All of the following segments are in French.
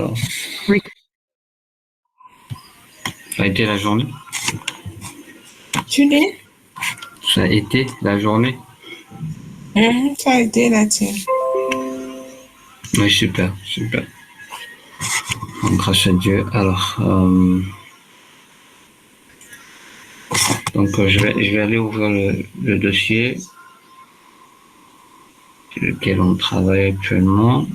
Alors, Oui. ça a été la journée? Tu dis? Ça a été la journée? Ça a été la tienne. Oui, super, super. Grâce à Dieu. Alors, donc je vais aller ouvrir le dossier sur lequel on travaille actuellement.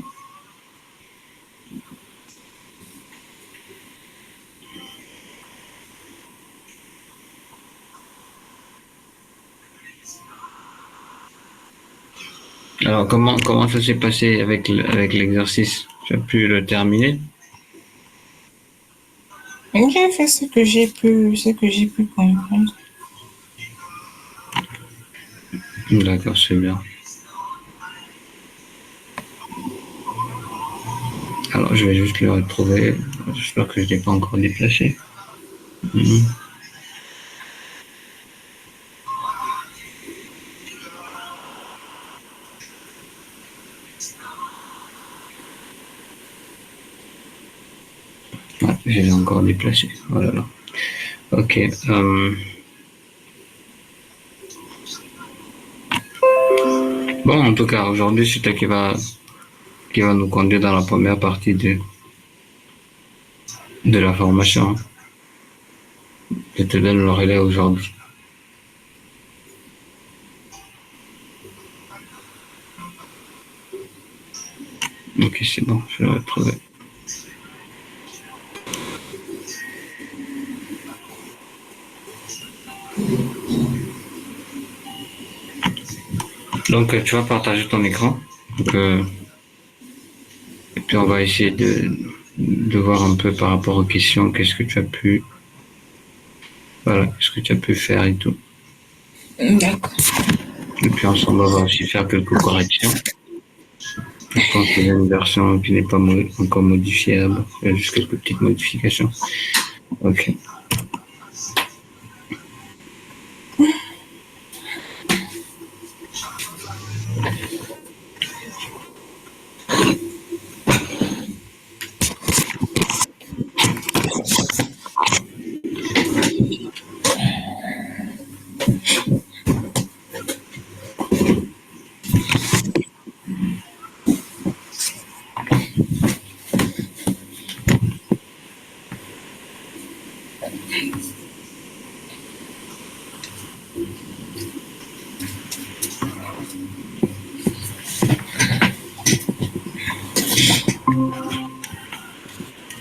Alors, comment ça s'est passé avec l'exercice? Tu as pu le terminer? J'ai fait ce que j'ai pu comprendre. D'accord, c'est bien. Alors, je vais juste le retrouver. J'espère que je ne l'ai pas encore déplacé. Ouais, je l'ai encore déplacé. Voilà. Ok. Bon, en tout cas, aujourd'hui, c'est toi qui va nous conduire dans la première partie de la formation. Je te donne le relais aujourd'hui. Ok, c'est bon, je vais le retrouver. Donc, tu vas partager ton écran. Donc, et puis, on va essayer de voir un peu par rapport aux questions, qu'est-ce que tu as pu, voilà, qu'est-ce que tu as pu faire et tout. D'accord. Et puis, ensemble, on va aussi faire quelques corrections. Je pense qu'il y a une version qui n'est pas encore modifiable. Il y a juste quelques petites modifications. Ok.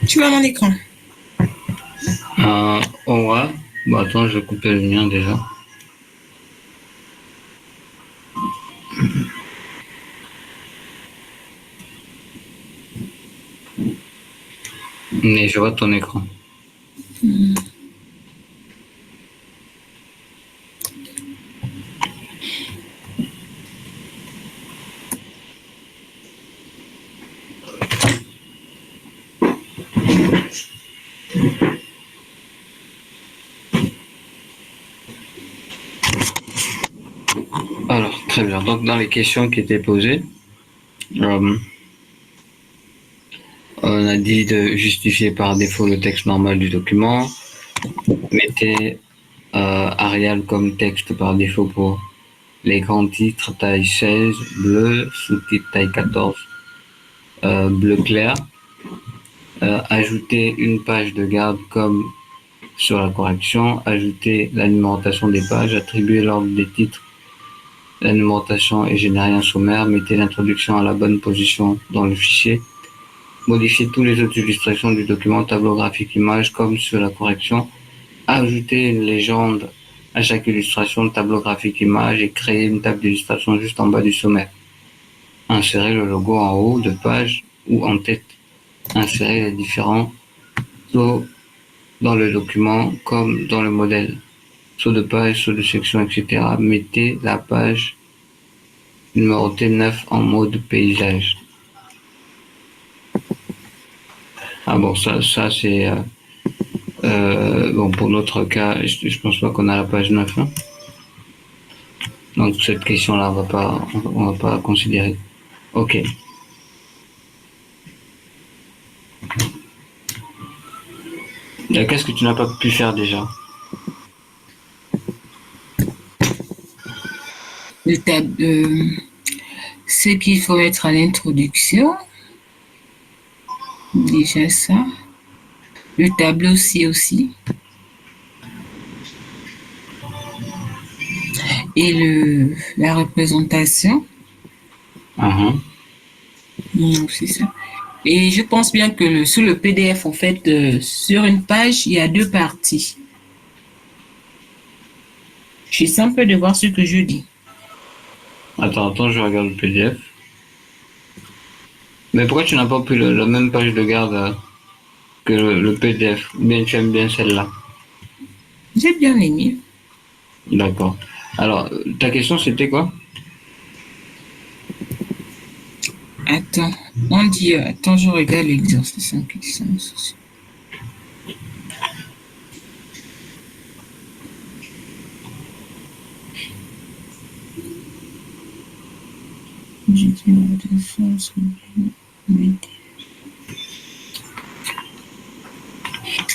Tu vois mon écran? Ouais. Bon, attends, je vais couper le mien déjà. Mais je vois ton écran. Alors, très bien. Donc, dans les questions qui étaient posées, on a dit de justifier par défaut le texte normal du document. Mettez Arial comme texte par défaut pour les grands titres taille 16, bleu, sous-titre taille 14, bleu clair. Ajouter une page de garde comme sur la correction, ajouter la numérotation des pages, attribuer l'ordre des titres, la numérotation et générer un sommaire, mettez l'introduction à la bonne position dans le fichier, modifier toutes les autres illustrations du document, tableau graphique image comme sur la correction, ajouter une légende à chaque illustration, tableau graphique image et créer une table d'illustration juste en bas du sommaire. Insérer le logo en haut de page ou en tête. Insérer les différents sauts dans le document comme dans le modèle. Saut de page, saut de section, etc. Mettez la page numérotée 9 en mode paysage. Ah bon, ça c'est... bon, pour notre cas, je pense pas qu'on a la page 9. Hein. Donc cette question-là, on va pas considérer. Ok. Qu'est-ce que tu n'as pas pu faire déjà? Ce qu'il faut mettre à l'introduction, déjà ça. Le tableau-ci aussi. Et la représentation. Mhm. C'est ça. Et je pense bien que sur le PDF, en fait, sur une page, il y a deux parties. J'essaie un peu de voir ce que je dis. Attends, je regarde le PDF. Mais pourquoi tu n'as pas pris la même page de garde que le PDF? Ou bien tu aimes bien celle-là? J'ai bien aimé. D'accord. Alors, ta question c'était quoi? Attends, on dit, attends, je regarde l'exercice en question.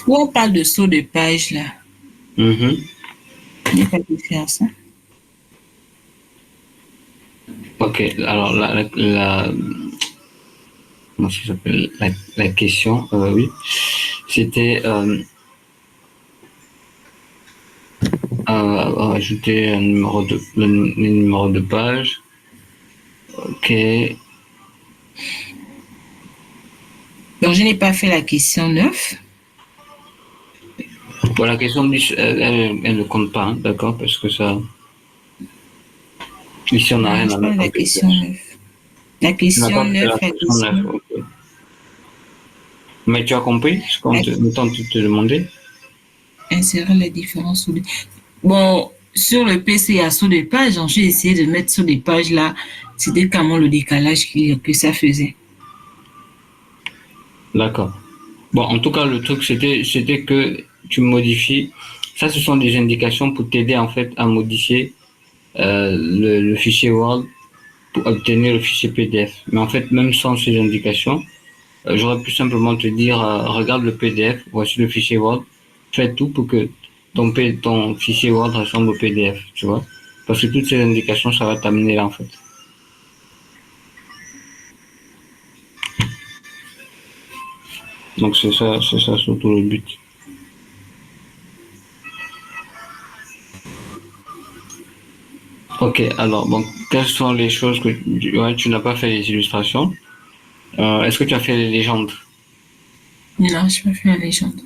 Où on parle de saut de page là, Mhm. il n'y a pas de faire ça. Ok, alors comment ça s'appelle? La question, oui, c'était ajouter le numéro de page. Ok. Donc, je n'ai pas fait la question 9. Bon, la question, elle ne compte pas, hein, d'accord, parce que ça, ici, on n'a Non, rien je à parle mettre de en la question. question 9. La Tu n'as question pas fait 9, la la question 9, question. ok. Mais tu as compris ce qu'on te demandait? Insérer les différences. Bon, sur le PC, il y a saut de page. Donc, j'ai essayé de mettre sur des pages là. C'était comment le décalage que ça faisait. D'accord. Bon, en tout cas, le truc, c'était que tu modifies. Ça, ce sont des indications pour t'aider, en fait, à modifier le fichier Word pour obtenir le fichier PDF. Mais en fait, même sans ces indications, j'aurais pu simplement te dire, regarde le PDF, voici le fichier Word, fais tout pour que ton fichier Word ressemble au PDF, tu vois. Parce que toutes ces indications, ça va t'amener là, en fait. Donc c'est ça surtout le but. Ok, alors, bon, quelles sont les choses que ouais, tu n'as pas fait les illustrations? Est-ce que tu as fait les légendes? Non, je peux faire la légende.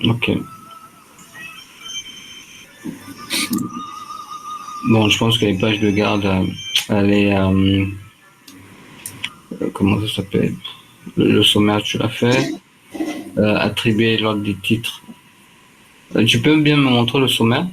Ok. Bon, je pense que les pages de garde, elle est, comment ça s'appelle? Le sommaire, tu l'as fait. Attribuer l'ordre des titres. Tu peux bien me montrer le sommaire?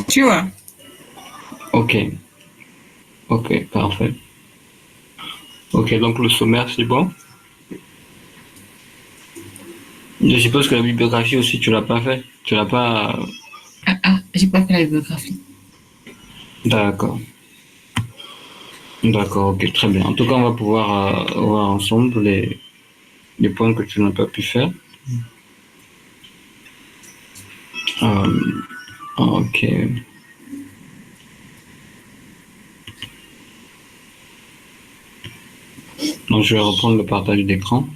Tu vois? Ok, ok, parfait. Ok, donc le sommaire, c'est bon. Je suppose que la bibliographie aussi, tu l'as pas fait. Tu l'as pas. Ah, j'ai pas fait la biographie. D'accord. D'accord, ok, très bien. En tout cas, on va pouvoir voir ensemble les points que tu n'as pas pu faire. Euh, ok. Donc, je vais reprendre le partage d'écran.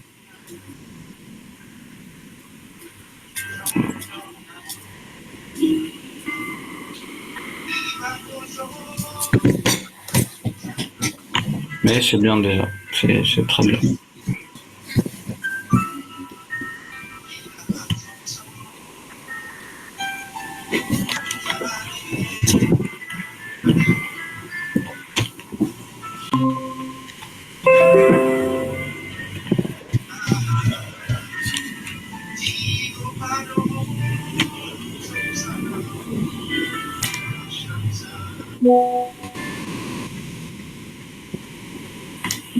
Mais c'est bien déjà. C'est très bien.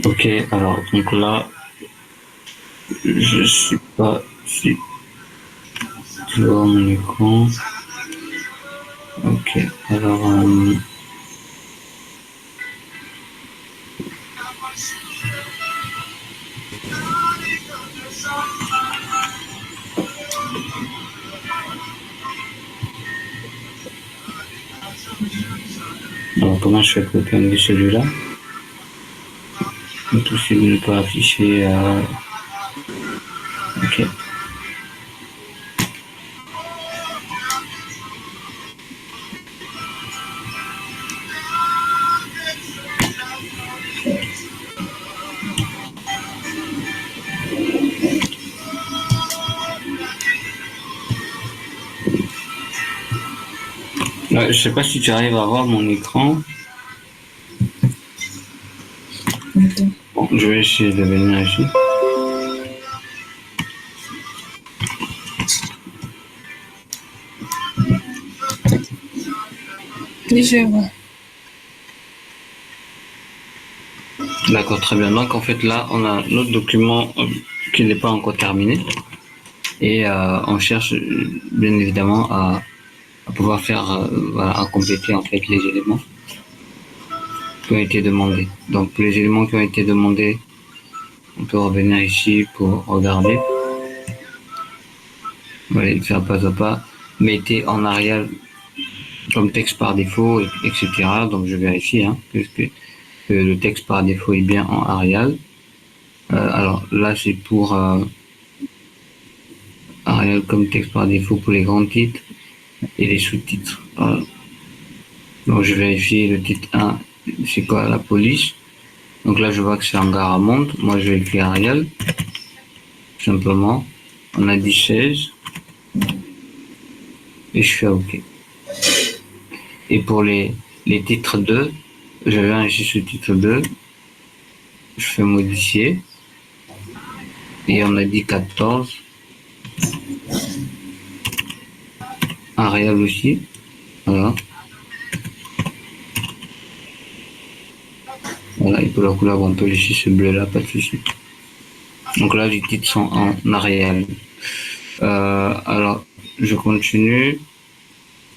Ok, alors, donc là, je suis pas si Je vais voir mon écran. Ok, alors... alors comment je fais pour prendre celui-là? Tout ce n'est pas affiché. Ok. Je sais pas si tu arrives à voir mon écran. Attends. Bon, je vais essayer de venir ici. Oui, je vois. D'accord, très bien. Donc en fait là, on a notre document qui n'est pas encore terminé. Et on cherche bien évidemment à pouvoir faire, voilà, à compléter en fait les éléments qui ont été demandés. Donc pour les éléments qui ont été demandés, on peut revenir ici pour regarder. Voilà, faire pas à pas. Mettez en Arial comme texte par défaut, etc. Donc je vérifie que le texte par défaut est bien en Arial. Alors là c'est pour Arial comme texte par défaut pour les grands titres et les sous-titres. Voilà. Donc je vérifie le titre 1, c'est quoi, la police. Donc là je vois que c'est en Garamonde. Moi je vais écrire Arial. Simplement. On a dit 16. Et je fais OK. Et pour les titres 2, je viens ici sur titre 2. Je fais modifier. Et on a dit 14. Arial aussi. Voilà. Voilà, et pour la couleur, on peut laisser ce bleu là, pas de souci. Donc là, les titres sont en Arial. Alors, je continue.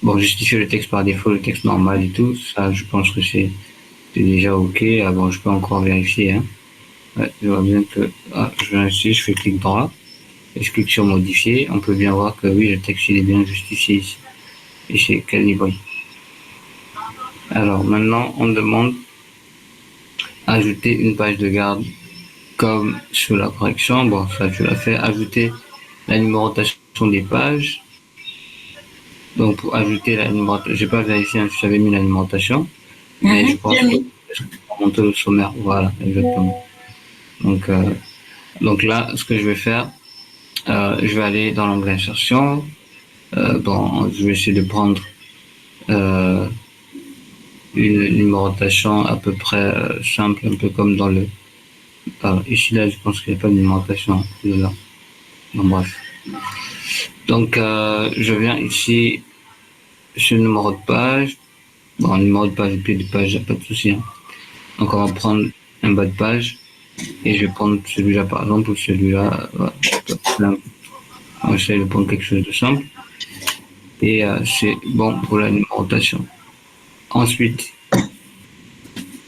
Bon, justifier le texte par défaut, le texte normal et tout, ça, je pense que c'est déjà OK. Ah bon, je peux encore vérifier. Ouais, je vois bien que je viens ici, je fais clic droit et je clique sur modifier. On peut bien voir que oui, le texte il est bien justifié ici. Et c'est calibré. Alors maintenant, on demande ajouter une page de garde comme sur la correction. Bon, ça tu l'as fait. Ajouter la numérotation des pages. Donc pour ajouter la numérotation, j'ai pas vérifié si j'avais mis la numérotation, mais je pense que je vais monter le sommaire. Voilà, exactement. Donc là, ce que je vais faire, je vais aller dans l'onglet insertion. Bon, je vais essayer de prendre une numérotation à peu près simple, un peu comme dans le... ici, là, je pense qu'il n'y a pas de numérotation. Là. Bon, bref. Donc, je viens ici sur le numéro de page. Bon, numéro de page, pied de page, il n'y a pas de souci. Donc, on va prendre un bas de page. Et je vais prendre celui-là, par exemple, ou celui-là. Voilà. On va essayer de prendre quelque chose de simple. Et c'est bon pour la numérotation. Ensuite,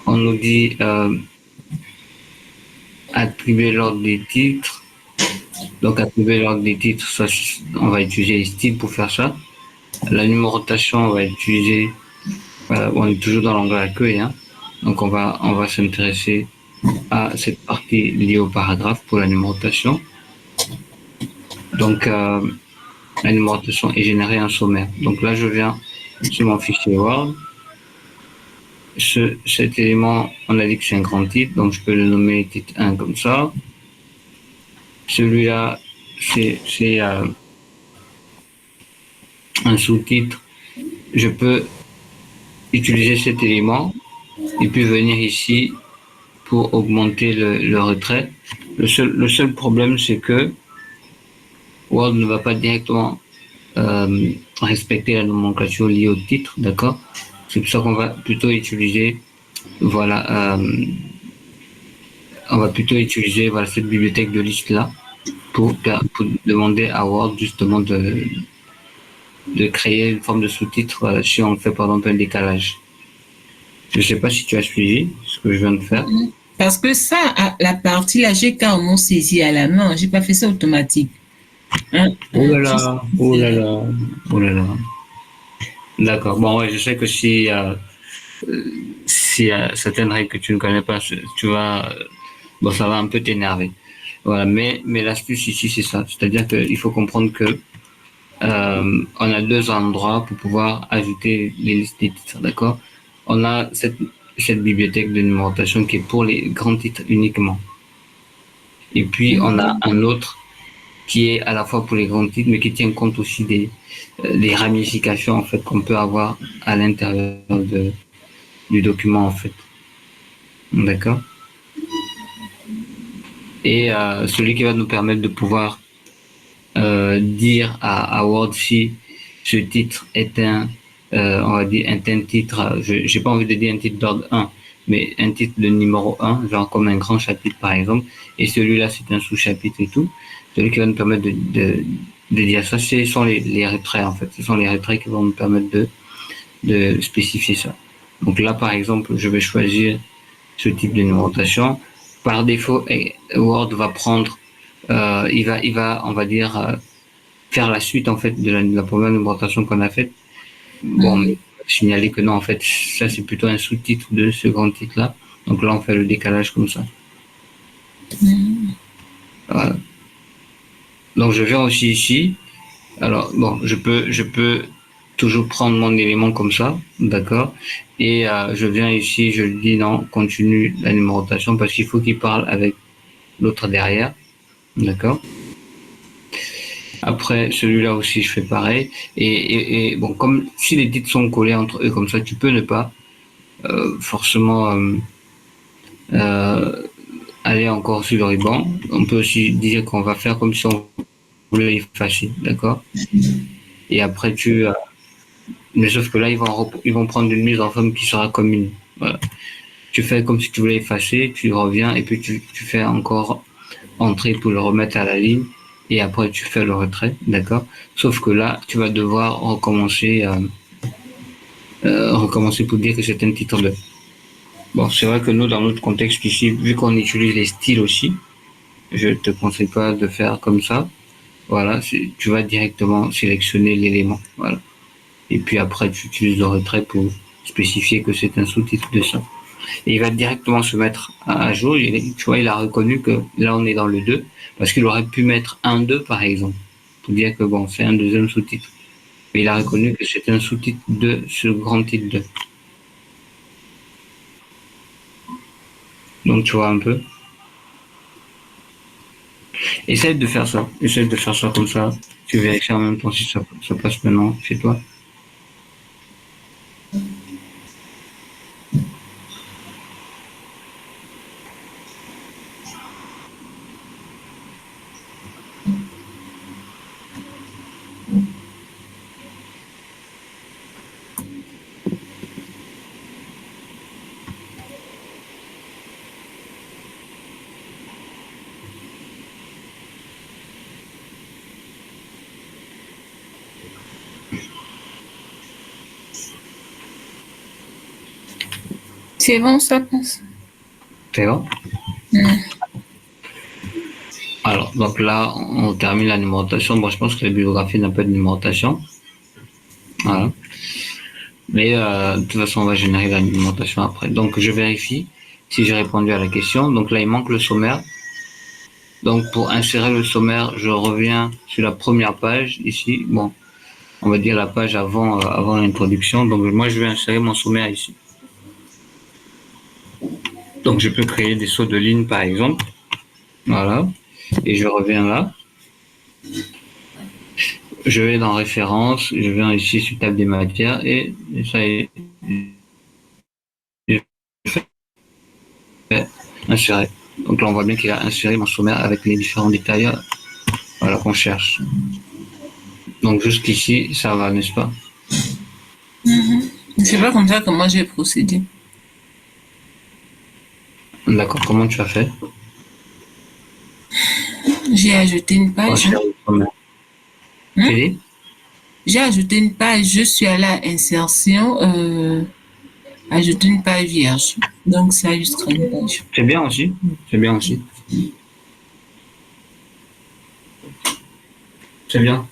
on nous dit attribuer l'ordre des titres. Donc, attribuer l'ordre des titres, ça, on va utiliser les styles pour faire ça. La numérotation, on va utiliser, on est toujours dans l'onglet accueil, donc on va s'intéresser à cette partie liée au paragraphe pour la numérotation. Donc, la numérotation est générée en sommaire. Donc là, je viens sur mon fichier Word. Cet élément, on a dit que c'est un grand titre, donc je peux le nommer titre 1 comme ça. Celui-là, c'est un sous-titre. Je peux utiliser cet élément et puis venir ici pour augmenter le retrait. Le seul problème, c'est que Word ne va pas directement respecter la nomenclature liée au titre, d'accord? C'est pour ça qu'on va plutôt utiliser, voilà, cette bibliothèque de liste là pour demander à Word justement de créer une forme de sous-titre si on fait par exemple un décalage. Je ne sais pas si tu as suivi ce que je viens de faire. Parce que ça, la partie là, j'ai carrément saisi à la main. J'ai pas fait ça automatique. Hein? Oh là J'ai là, oh là là, oh là là. D'accord. Bon, ouais, je sais que si certaines règles que tu ne connais pas, tu vas, bon, ça va un peu t'énerver. Voilà. Mais l'astuce ici, c'est ça. C'est-à-dire qu'il faut comprendre que on a deux endroits pour pouvoir ajouter les listes des titres, d'accord? On a cette bibliothèque de numérotation qui est pour les grands titres uniquement. Et puis, on a un autre qui est à la fois pour les grands titres, mais qui tient compte aussi des ramifications, en fait, qu'on peut avoir à l'intérieur du document, en fait. D'accord? Et celui qui va nous permettre de pouvoir dire à Word si ce titre est on va dire, un titre, j'ai pas envie de dire un titre d'ordre 1, mais un titre de numéro 1, genre comme un grand chapitre par exemple, et celui-là c'est un sous-chapitre et tout. Celui qui va nous permettre de dire ça, ce sont les retraits en fait. Ce sont les retraits qui vont nous permettre de spécifier ça. Donc là par exemple, je vais choisir ce type de numérotation. Par défaut, Word va prendre, il va, on va dire, faire la suite en fait de la première numérotation qu'on a faite. Bon, mais signaler que non, en fait, ça c'est plutôt un sous-titre de ce grand titre-là. Donc là, on fait le décalage comme ça. Voilà. Donc je viens aussi ici. Alors bon, je peux toujours prendre mon élément comme ça, d'accord. Et je viens ici, je dis non, continue la numérotation parce qu'il faut qu'il parle avec l'autre derrière, d'accord. Après, celui-là aussi, je fais pareil. Et bon, comme si les titres sont collés entre eux comme ça, tu peux ne pas forcément euh, aller encore sur le ruban. On peut aussi dire qu'on va faire comme si on voulait effacer, d'accord. Et après, mais sauf que là, ils vont prendre une mise en forme qui sera commune. Voilà. Tu fais comme si tu voulais effacer, tu reviens et puis tu fais encore entrer pour le remettre à la ligne et après tu fais le retrait, d'accord. Sauf que là, tu vas devoir recommencer pour dire que c'est un titre de. Bon, c'est vrai que nous, dans notre contexte ici, vu qu'on utilise les styles aussi, je te conseille pas de faire comme ça. Voilà, tu vas directement sélectionner l'élément. Voilà. Et puis après, tu utilises le retrait pour spécifier que c'est un sous-titre de ça. Et il va directement se mettre à jour. Tu vois, il a reconnu que là, on est dans le 2, parce qu'il aurait pu mettre un 2 par exemple, pour dire que bon, c'est un deuxième sous-titre. Mais il a reconnu que c'est un sous-titre de ce grand titre 2. Donc, tu vois un peu. Essaye de faire ça. Essaye de faire ça comme ça. Tu vérifies en même temps si ça passe maintenant chez toi. C'est bon, ça passe. C'est bon? Alors, donc là, on termine la numérotation. Bon, je pense que la bibliographie n'a pas de numérotation. Voilà. Mais de toute façon, on va générer la numérotation après. Donc, je vérifie si j'ai répondu à la question. Donc là, il manque le sommaire. Donc, pour insérer le sommaire, je reviens sur la première page ici. Bon, on va dire la page avant l'introduction. Donc, moi, je vais insérer mon sommaire ici. Donc, je peux créer des sauts de ligne, par exemple. Voilà. Et je reviens là. Je vais dans référence. Je viens ici sur table des matières et ça est insérer. Donc là, on voit bien qu'il a inséré mon sommaire avec les différents détails voilà, qu'on cherche. Donc jusqu'ici, ça va, n'est-ce pas? C'est pas comme ça que moi j'ai procédé. D'accord, comment tu as fait? J'ai ajouté une page. Tu dis? J'ai ajouté une page, je suis allée à insertion, ajouter une page vierge. Donc, ça juste une page. C'est bien aussi. C'est bien aussi. C'est bien.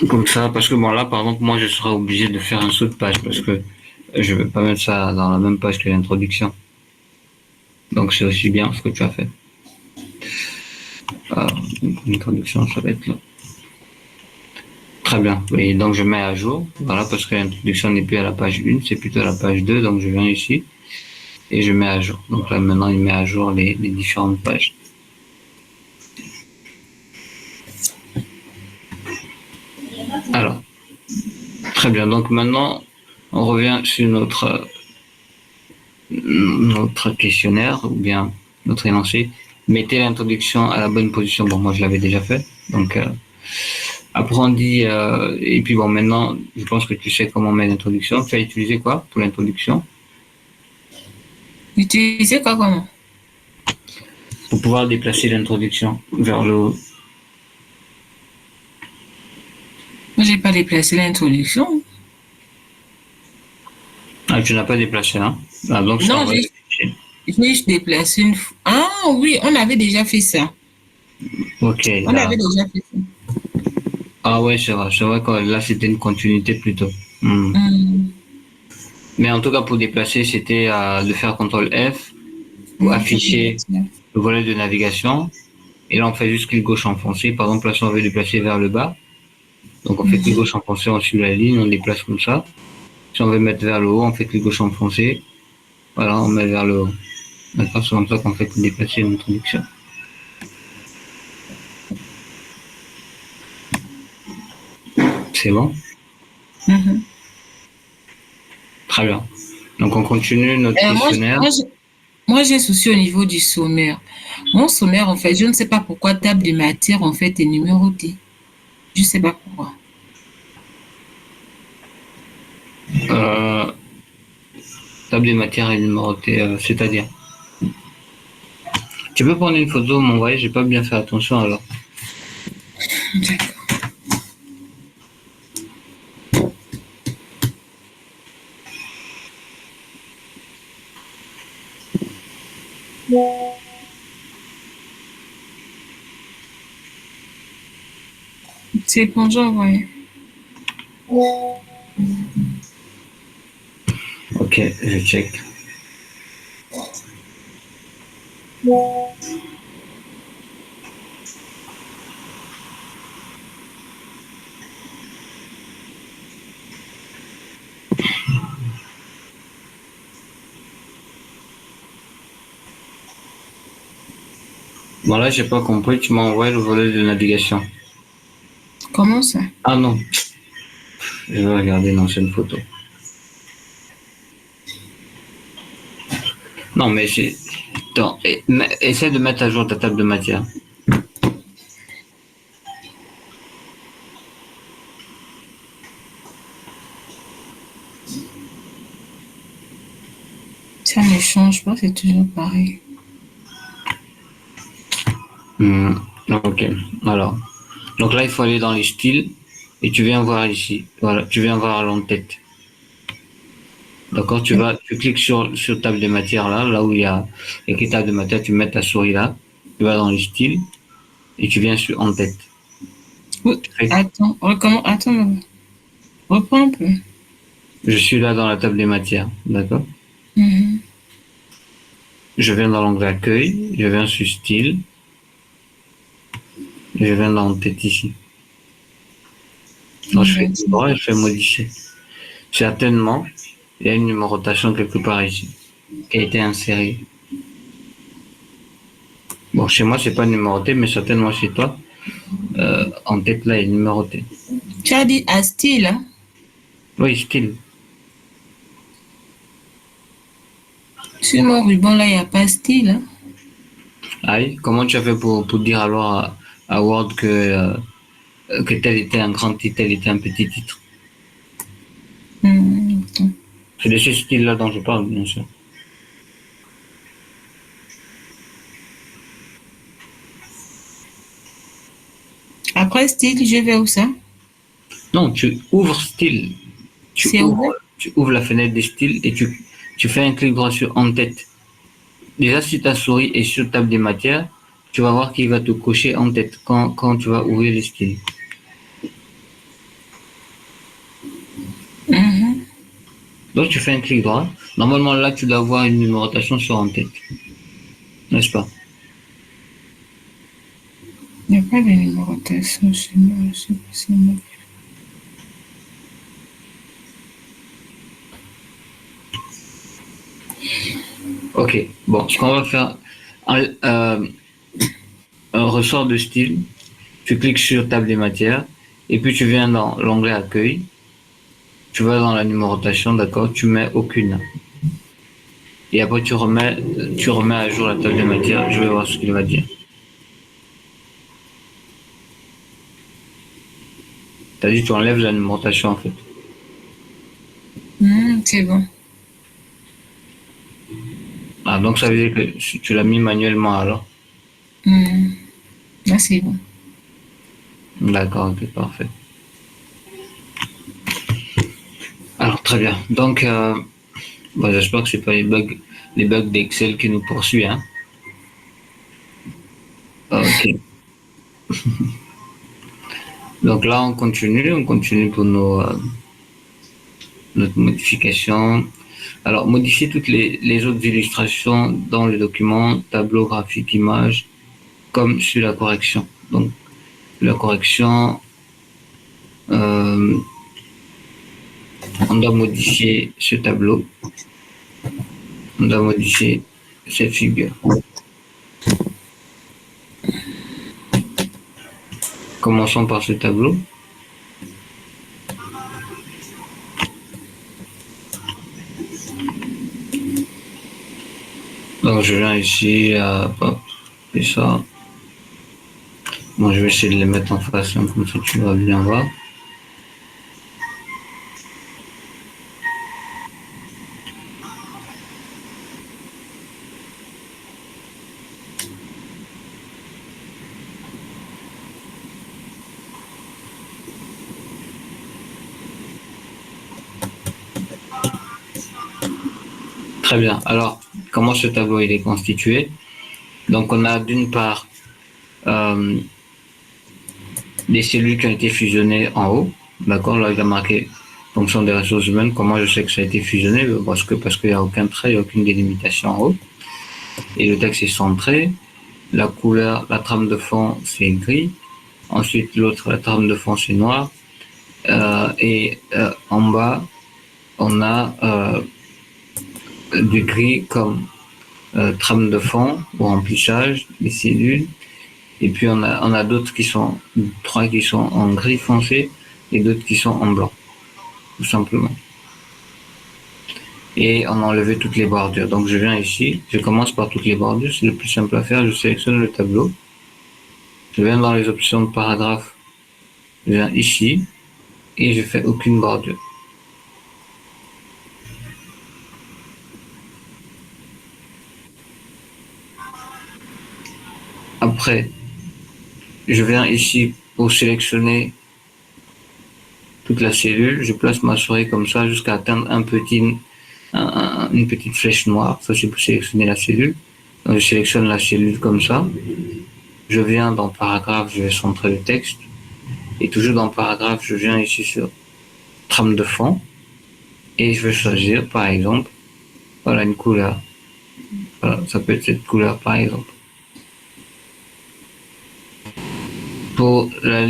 Comme ça, parce que bon là, par exemple, moi, je serai obligé de faire un saut de page parce que je vais pas mettre ça dans la même page que l'introduction. Donc c'est aussi bien ce que tu as fait. L'introduction, ça va être là. Très bien. Et donc je mets à jour, voilà, parce que l'introduction n'est plus à la page 1, c'est plutôt à la page 2, donc je viens ici et je mets à jour. Donc là maintenant il met à jour les différentes pages. Alors, très bien. Donc maintenant, on revient sur notre questionnaire ou bien notre énoncé. Mettez l'introduction à la bonne position. Bon, moi je l'avais déjà fait. Donc après on dit et puis bon maintenant je pense que tu sais comment mettre l'introduction. Tu as utilisé quoi pour l'introduction? Utiliser quoi comment? Pour pouvoir déplacer l'introduction vers le haut. Moi, j'ai pas déplacé l'introduction. Ah, tu n'as pas déplacé, hein? Ah, donc je Non, t'envoie le fichier. j'ai juste déplacé une fois. Ah oui, on avait déjà fait ça. Ok, On avait là. déjà fait ça. Ah ouais, c'est vrai. C'est vrai que là, c'était une continuité plutôt. Hmm. Hum, Mais en tout cas, pour déplacer, c'était de faire CTRL F pour ça peut afficher être bien. le volet de navigation. Et là, on fait juste clic gauche enfoncé. Par exemple, là, si on veut déplacer vers le bas, donc on fait clic gauche enfoncé, on suit la ligne, on déplace comme ça. Si on veut mettre vers le haut, on fait clic gauche enfoncé. Voilà, on met vers le haut. D'accord, c'est comme ça qu'on fait déplacer l'introduction. C'est bon? Mhm. Très bien. Donc on continue notre Moi, questionnaire. moi, j'ai souci au niveau du sommaire. Mon sommaire, en fait, je ne sais pas pourquoi table de matière, en fait, est numérotée. Je ne sais pas pourquoi. Euh, table des matières et numérotée, c'est-à-dire. Tu peux prendre une photo, m'envoyer, j'ai pas bien fait attention alors. C'est bon, j'envoie. Ok, je check. Bon là, j'ai pas compris, tu m'as envoyé le volet de navigation. Comment ça? Ah non, je vais regarder une ancienne photo. Non, mais c'est... Attends, essaie de mettre à jour ta table de matière. Ça ne change pas, c'est toujours pareil. Ok, alors. Donc là, il faut aller dans les styles et tu viens voir ici. Voilà, tu viens voir l'entête. D'accord, tu cliques sur table de matière là où il y a écrit table de matière, tu mets ta souris là, tu vas dans les styles et tu viens sur en tête. Oui, attends, attends, reprends un peu. Je suis là dans la table des matières, d'accord. Mhm. Je viens dans l'onglet accueil, je viens sur style, je viens dans en tête ici. Alors, je fais tout droit et je fais modifier. Certainement, il y a une numérotation quelque part ici qui a été insérée. Bon, chez moi, c'est pas numéroté, mais certainement chez toi, en tête là, il est numéroté. Tu as dit à style, hein? Oui, style. Sur mon ruban, là, il n'y a pas style, hein? Aïe, comment tu as fait pour dire alors à Word que tel était un grand titre, tel était un petit titre? Mhm. C'est de ce style-là dont je parle, bien sûr. Après style, je vais où ça? Non, tu ouvres style. C'est ouvert? Tu ouvres la fenêtre des styles et tu fais un clic droit sur en tête. Déjà, si ta souris est sur table des matières, tu vas voir qu'il va te cocher en tête quand tu vas ouvrir les styles. Mhm. Donc, tu fais un clic droit. Normalement, là, tu dois avoir une numérotation sur en tête. N'est-ce pas? Il n'y a pas de numérotation chez moi. Je sais pas si moi. Ok. Bon, ce qu'on va faire, un ressort de style, tu cliques sur table des matières, et puis tu viens dans l'onglet accueil, tu vas dans la numérotation, d'accord, tu mets aucune. Et après tu remets à jour la table des matières, je vais voir ce qu'il va dire. T'as dit tu enlèves la numérotation en fait. C'est bon. Ah, donc ça veut dire que tu l'as mis manuellement alors. Mhm. Là, c'est bon. D'accord, ok, parfait. Alors très bien. Donc, bon, j'espère que c'est pas les bugs d'Excel qui nous poursuivent, hein. Ok. Donc là, on continue pour notre modification. Alors, modifier toutes les autres illustrations dans le document, tableau graphique, image, comme sur la correction. Donc, la correction, euh, on doit modifier ce tableau, on doit modifier cette figure. Commençons par ce tableau. Donc, je viens ici, hop, et ça. Bon, je vais essayer de les mettre en face, hein, comme ça tu vas bien voir. Très bien. Alors, comment ce tableau il est constitué? Donc, on a d'une part euh, des cellules qui ont été fusionnées en haut. D'accord? Là, il a marqué fonction des ressources humaines. Comment je sais que ça a été fusionné? Parce qu'il n'y a aucun trait, il n'y a aucune délimitation en haut. Et le texte est centré. La couleur, la trame de fond, c'est gris. Ensuite, l'autre, la trame de fond, c'est noir. En bas, on a du gris comme trame de fond ou remplissage des cellules. Et puis on a d'autres qui sont, trois qui sont en gris foncé et d'autres qui sont en blanc, tout simplement. Et on a enlevé toutes les bordures. Donc je viens ici, je commence par toutes les bordures, c'est le plus simple à faire. Je sélectionne le tableau, je viens dans les options de paragraphe, je viens ici et je fais aucune bordure. Après, je viens ici pour sélectionner toute la cellule, je place ma souris comme ça jusqu'à atteindre une petite flèche noire. Ça, c'est pour sélectionner la cellule. Donc, je sélectionne la cellule comme ça. Je viens dans paragraphe, je vais centrer le texte. Et toujours dans paragraphe, je viens ici sur trame de fond. Et je vais choisir, par exemple, voilà, une couleur. Voilà, ça peut être cette couleur, par exemple. Pour la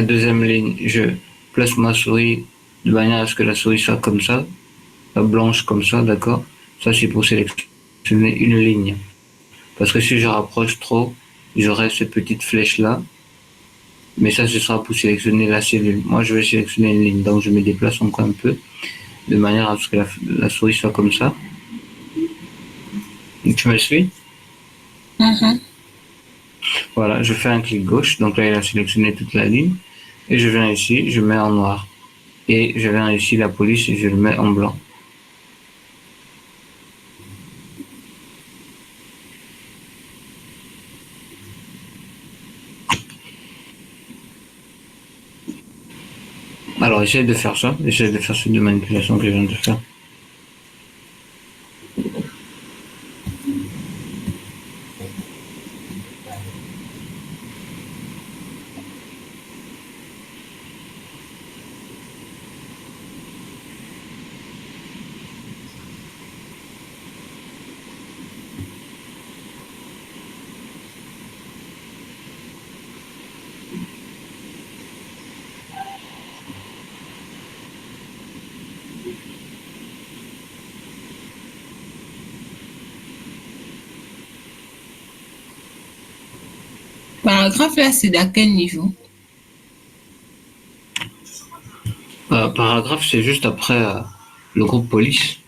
deuxième ligne, je place ma souris de manière à ce que la souris soit comme ça, blanche comme ça, d'accord? Ça, c'est pour sélectionner une ligne. Parce que si je rapproche trop, j'aurai cette petite flèche-là. Mais ça, ce sera pour sélectionner la cellule. Moi, je vais sélectionner une ligne. Donc, je me déplace encore un peu, de manière à ce que la souris soit comme ça. Tu me suis? Mhm. Voilà, je fais un clic gauche. Donc là, il a sélectionné toute la ligne. Et je viens ici, je mets en noir. Et je viens ici, la police, et je le mets en blanc. Alors, essaye de faire ça. Essaye de faire cette de manipulation que je viens de faire. Paragraphe là, c'est d'à quel niveau? Paragraphe, c'est juste après le groupe police.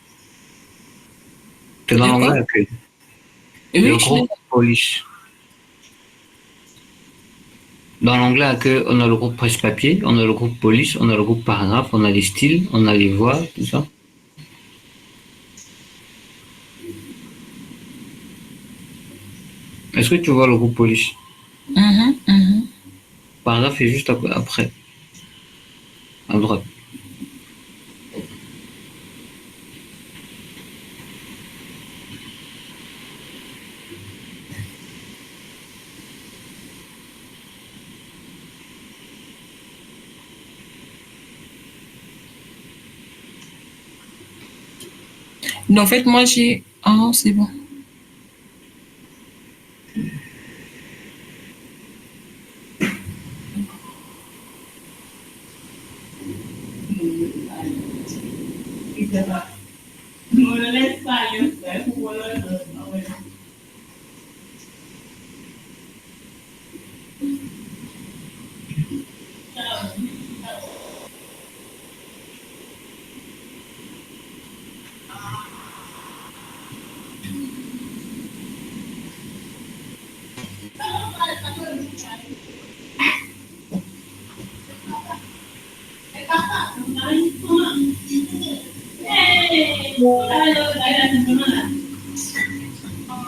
C'est dans De quoi? l'anglais accueil. Le Oui, je l'ai. groupe police. Dans l'anglais accueil, on a le groupe presse-papier, on a le groupe police, on a le groupe paragraphe, on a les styles, on a les voix, tout ça. Est-ce que tu vois le groupe police? Mhm, mhm. Paragraphe est juste après, à droite. Donc, en fait, moi, j'ai... Ah, c'est bon.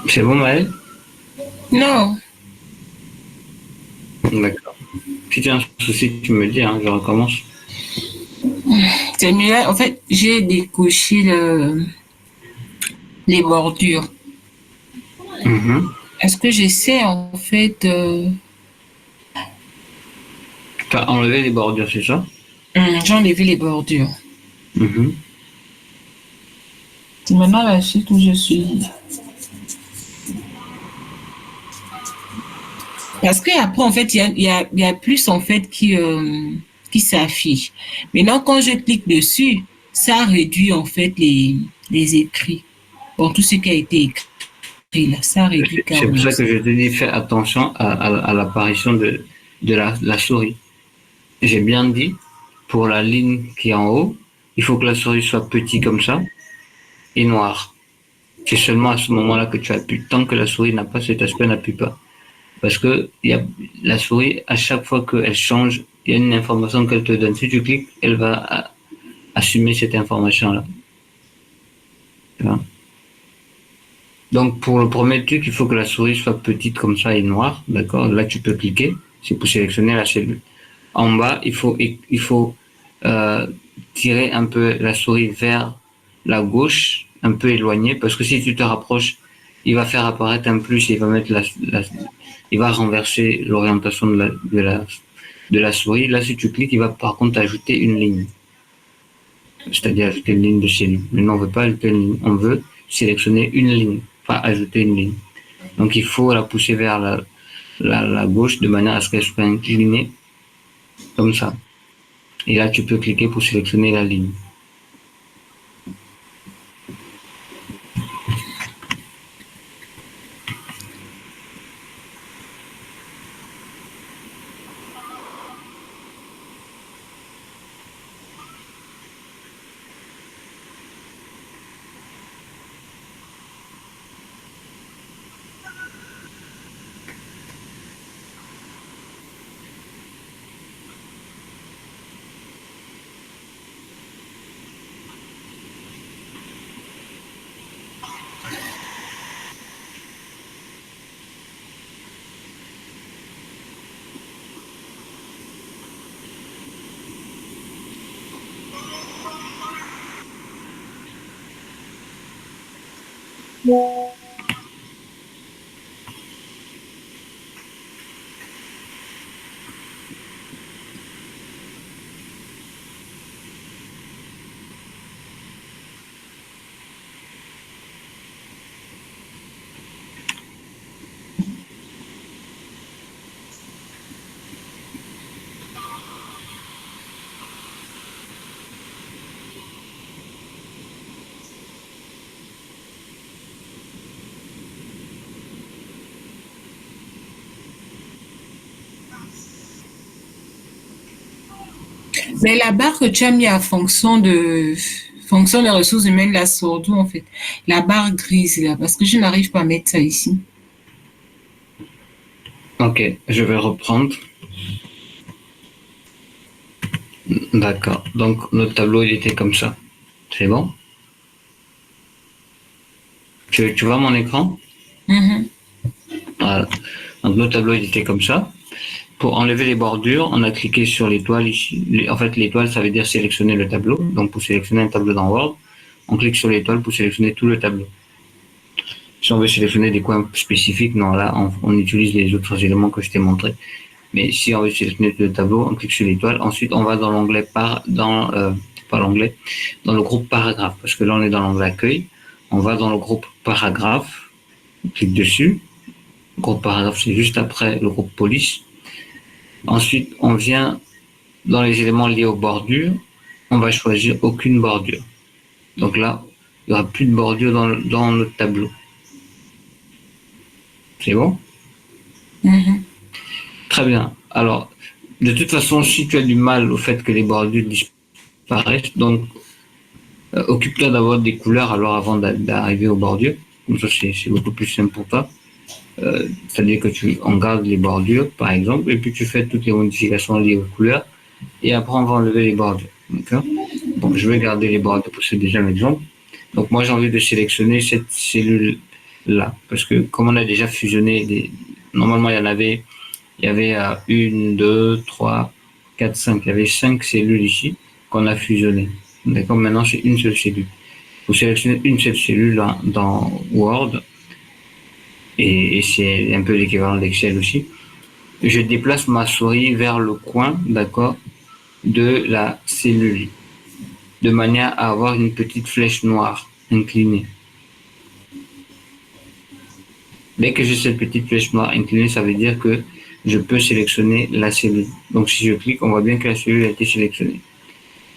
C'est bon, Maël? Non, D'accord. Si tu as un souci, tu me dis, hein, je recommence. c'est mieux. En fait, j'ai décoché les bordures. Mhm. Est-ce que j'essaie, en fait, Tu as enlevé les bordures, c'est ça? j'ai enlevé les bordures. Mhm. C'est maintenant la suite où je suis. Parce qu'après, en fait, il y a plus, en fait, qui s'affiche. Maintenant, quand je clique dessus, ça réduit, en fait, les écrits. Bon, tout ce qui a été écrit, là, ça réduit C'est pour carrément ça ça. que je te dis, fais attention à l'apparition de la souris. J'ai bien dit, pour la ligne qui est en haut, il faut que la souris soit petite comme ça et noire. C'est seulement à ce moment-là que tu appuies. Tant que la souris n'a pas cet aspect, n'appuie pas. Parce que la souris, à chaque fois qu'elle change, il y a une information qu'elle te donne. Si tu cliques, elle va assumer cette information-là. Donc, pour le premier truc, il faut que la souris soit petite comme ça et noire. D'accord? Là, tu peux cliquer. C'est pour sélectionner la cellule. En bas, il faut euh, tirer un peu la souris vers la gauche, un peu éloigné, parce que si tu te rapproches, il va faire apparaître un plus, il va mettre il va renverser l'orientation de la souris. Là, si tu cliques, il va par contre ajouter une ligne, c'est-à-dire ajouter une ligne de cellule. Mais non, on veut pas ajouter une ligne, on veut sélectionner une ligne, pas ajouter une ligne. Donc, il faut la pousser vers la gauche de manière à ce qu'elle soit inclinée comme ça. Et là, tu peux cliquer pour sélectionner la ligne. Mais la barre que tu as mis à fonction des ressources humaines, la sort d'où en fait? La barre grise là, parce que je n'arrive pas à mettre ça ici. Ok, je vais reprendre. D'accord. Donc, notre tableau, il était comme ça. C'est bon? Tu vois mon écran? Mhm. Voilà. Donc, notre tableau, il était comme ça. Pour enlever les bordures, on a cliqué sur l'étoile ici. En fait, l'étoile, ça veut dire sélectionner le tableau. Donc, pour sélectionner un tableau dans Word, on clique sur l'étoile pour sélectionner tout le tableau. Si on veut sélectionner des coins spécifiques, non, là, on utilise les autres éléments que je t'ai montrés. Mais si on veut sélectionner tout le tableau, on clique sur l'étoile. Ensuite, on va dans l'onglet pas l'onglet, dans le groupe paragraphe. Parce que là, on est dans l'onglet accueil. On va dans le groupe paragraphe. On clique dessus. Le groupe paragraphe, c'est juste après le groupe police. Ensuite, on vient dans les éléments liés aux bordures. On va choisir aucune bordure. Donc là, il n'y aura plus de bordure dans notre tableau. C'est bon? Mhm. Très bien. Alors, de toute façon, si tu as du mal au fait que les bordures disparaissent, donc occupe-toi d'avoir des couleurs alors avant d'arriver aux bordures. Comme ça, c'est beaucoup plus simple pour toi. C'est-à-dire que tu en gardes les bordures, par exemple, et puis tu fais toutes les modifications liées aux couleurs, et après on va enlever les bordures. D'accord? Bon, je vais garder les bordures pour c'est déjà un exemple. Donc moi j'ai envie de sélectionner cette cellule-là, parce que comme on a déjà fusionné, normalement il y avait 1, 2, 3, 4, 5, il y avait 5 cellules ici qu'on a fusionnées. D'accord? Maintenant c'est une seule cellule. Vous sélectionnez une seule cellule dans Word, et c'est un peu l'équivalent d'Excel aussi. Je déplace ma souris vers le coin, d'accord, de la cellule, de manière à avoir une petite flèche noire inclinée. Dès que j'ai cette petite flèche noire inclinée, ça veut dire que je peux sélectionner la cellule. Donc si je clique, on voit bien que la cellule a été sélectionnée.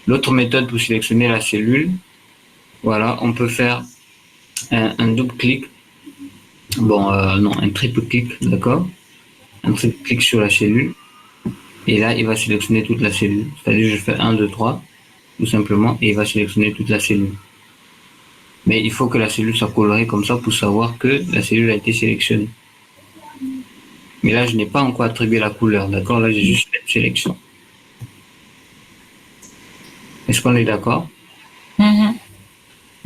L'autre méthode pour sélectionner la cellule, voilà, on peut faire un double clic, non, un triple clic, d'accord, un triple clic sur la cellule, et là, il va sélectionner toute la cellule. C'est-à-dire, je fais 1, 2, 3, tout simplement, et il va sélectionner toute la cellule. Mais il faut que la cellule soit colorée comme ça pour savoir que la cellule a été sélectionnée. Mais là, je n'ai pas encore attribué la couleur, d'accord? Là, j'ai juste fait une sélection. Est-ce qu'on est d'accord? Mhm.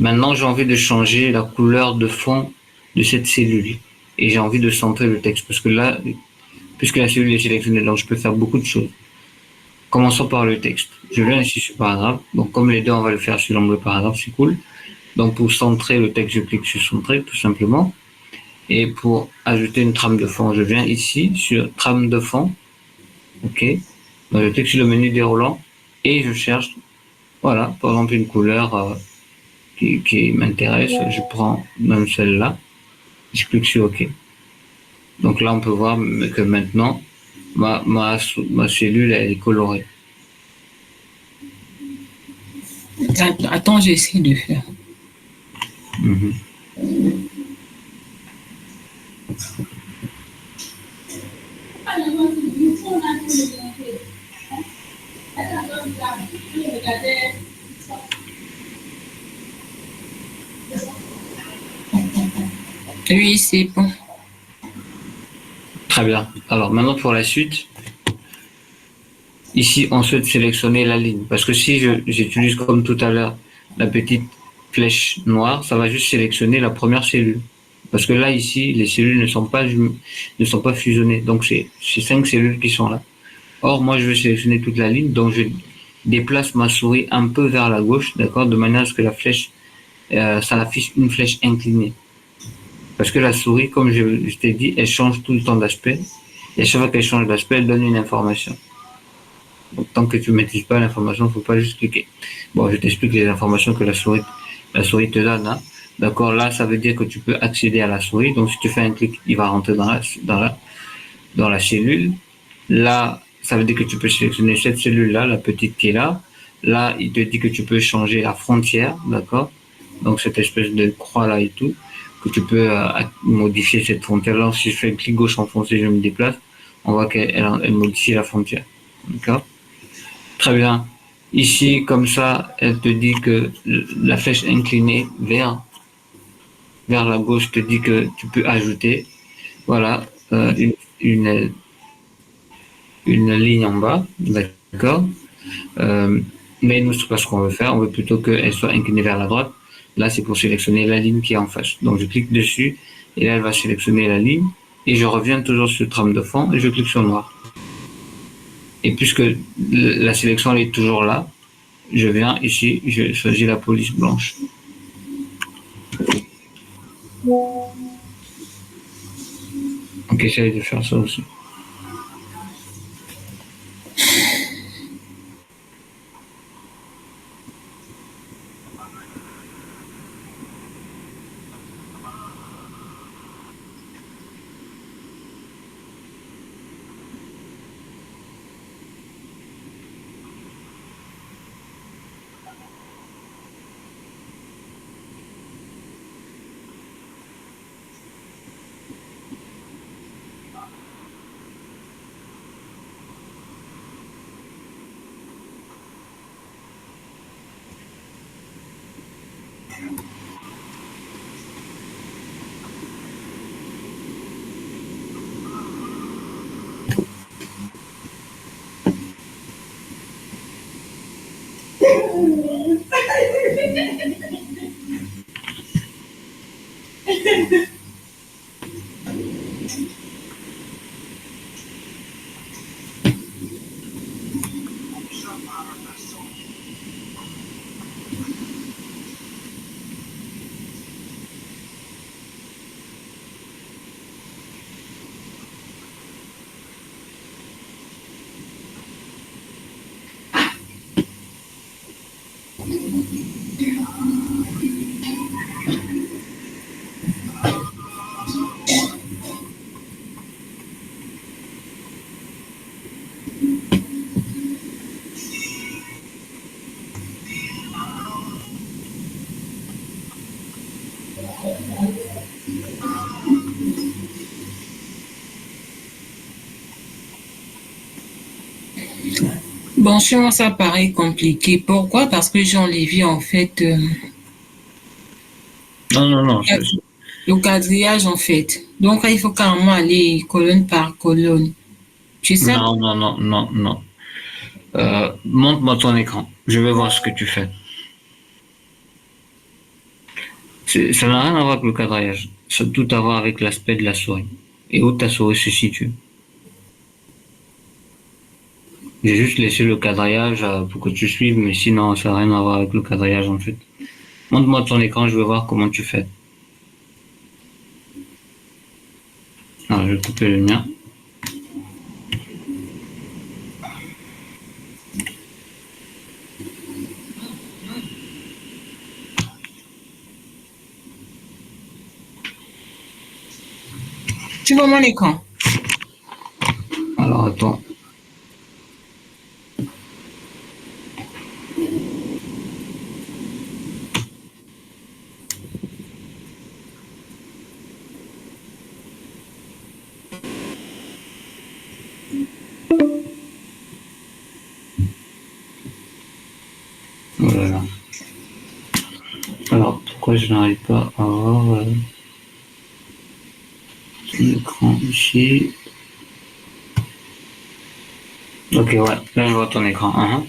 Maintenant, j'ai envie de changer la couleur de fond de cette cellule. Et j'ai envie de centrer le texte. Parce que là, puisque la cellule est sélectionnée, donc je peux faire beaucoup de choses. Commençons par le texte. Je viens ici sur paragraphe. Donc, comme les deux, on va le faire sur l'onglet paragraphe, c'est cool. Donc, pour centrer le texte, je clique sur centrer, tout simplement. Et pour ajouter une trame de fond, je viens ici sur trame de fond. OK. Donc, je clique sur le menu déroulant et je cherche, voilà, par exemple, une couleur qui m'intéresse. Je prends même celle-là. Je clique sur OK. Donc là, on peut voir que maintenant, ma cellule, elle est colorée. Attends, j'essaie de faire. Mhm. Oui, c'est bon. Très bien. Alors maintenant, pour la suite, ici, on souhaite sélectionner la ligne. Parce que si j'utilise comme tout à l'heure la petite flèche noire, ça va juste sélectionner la première cellule. Parce que là, ici, les cellules ne sont pas fusionnées. Donc, c'est 5 cellules qui sont là. Or, moi, je veux sélectionner toute la ligne. Donc, je déplace ma souris un peu vers la gauche, d'accord, de manière à ce que la flèche, ça affiche une flèche inclinée. Parce que la souris, comme je t'ai dit, elle change tout le temps d'aspect. Et à chaque fois qu'elle change d'aspect, elle donne une information. Donc, tant que tu ne maîtrises pas l'information, il ne faut pas juste cliquer. Bon, je t'explique les informations que la souris te donne. Hein. D'accord, là, ça veut dire que tu peux accéder à la souris. Donc, si tu fais un clic, il va rentrer dans la cellule. Là, ça veut dire que tu peux sélectionner cette cellule-là, la petite qui est là. Là, il te dit que tu peux changer la frontière, d'accord? Donc, cette espèce de croix-là et tout, que tu peux modifier cette frontière-là. Si je fais un clic gauche enfoncé, je me déplace, on voit qu'elle modifie la frontière, d'accord? Très bien. Ici, comme ça, elle te dit que la flèche inclinée vers la gauche te dit que tu peux ajouter, voilà, une, une ligne en bas, d'accord. Mais nous, c'est pas ce qu'on veut faire. On veut plutôt qu'elle soit inclinée vers la droite. Là, c'est pour sélectionner la ligne qui est en face. Donc, je clique dessus et là, elle va sélectionner la ligne. Et je reviens toujours sur trame de fond et je clique sur noir. Et puisque la sélection elle est toujours là, je viens ici, je choisis la police blanche. Donc, essaye de faire ça aussi. Bon, chez moi, ça paraît compliqué. Pourquoi? Parce que j'ai enlevé, en fait, Non, non, non. le quadrillage, en fait. Donc, il faut carrément aller colonne par colonne. Tu sais, Non, non, non, non, non. Montre-moi ton écran. Je vais voir ce que tu fais. Ça n'a rien à voir avec le quadraillage. Ça a tout à voir avec l'aspect de la souris. Et où ta souris se situe. J'ai juste laissé le quadraillage pour que tu suives, mais sinon, ça n'a rien à voir avec le quadraillage en fait. Montre-moi ton écran, je veux voir comment tu fais. Alors, je vais couper le mien. tu vois mon écran. Alors, attends. Voilà. Alors, pourquoi je n'arrive pas à avoir l'écran ici? Ok, ouais, là je vois ton écran.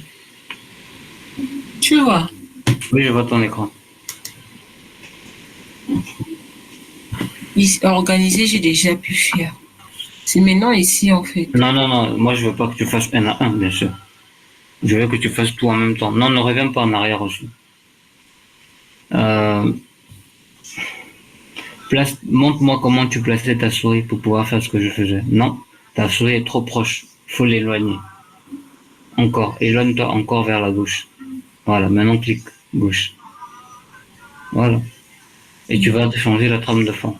Tu vois. Oui, je vois ton écran. Organiser, j'ai déjà pu faire. C'est maintenant ici, en fait. Non, non, non, moi je veux pas que tu fasses un à un, bien sûr. Je veux que tu fasses tout en même temps. Non, ne reviens pas en arrière aussi. Euh, Montre-moi comment tu plaçais ta souris pour pouvoir faire ce que je faisais. Non, ta souris est trop proche. Faut l'éloigner. Encore. Éloigne-toi encore vers la gauche. Voilà. Maintenant, clique gauche. Voilà. Et tu vas te changer la trame de fond.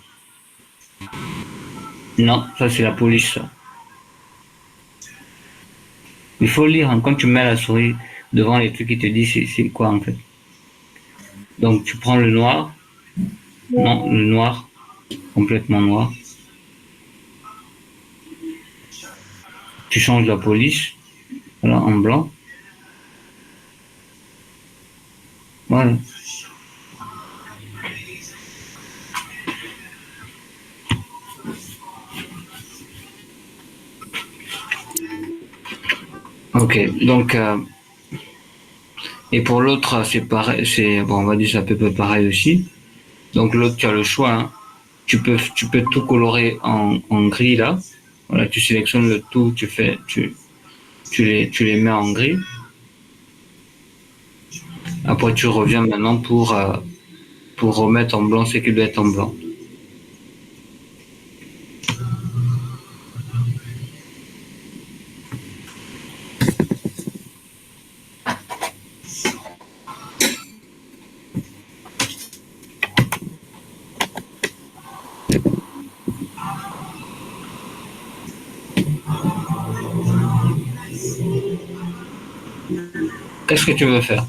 Non, ça c'est la police, ça. Il faut lire, hein. Quand tu mets la souris devant les trucs qui te disent c'est quoi en fait. Donc tu prends le noir. Non, le noir. Complètement noir. Tu changes la police. Voilà, en blanc. Voilà. Ok, donc et pour l'autre c'est pareil, c'est bon, on va dire c'est à peu près pareil aussi. Donc l'autre tu as le choix, hein. Tu peux tout colorer en gris là. Voilà, tu sélectionnes le tout, tu les mets en gris. Après tu reviens maintenant pour remettre en blanc ce qui doit être en blanc. Qu'est-ce que tu veux faire?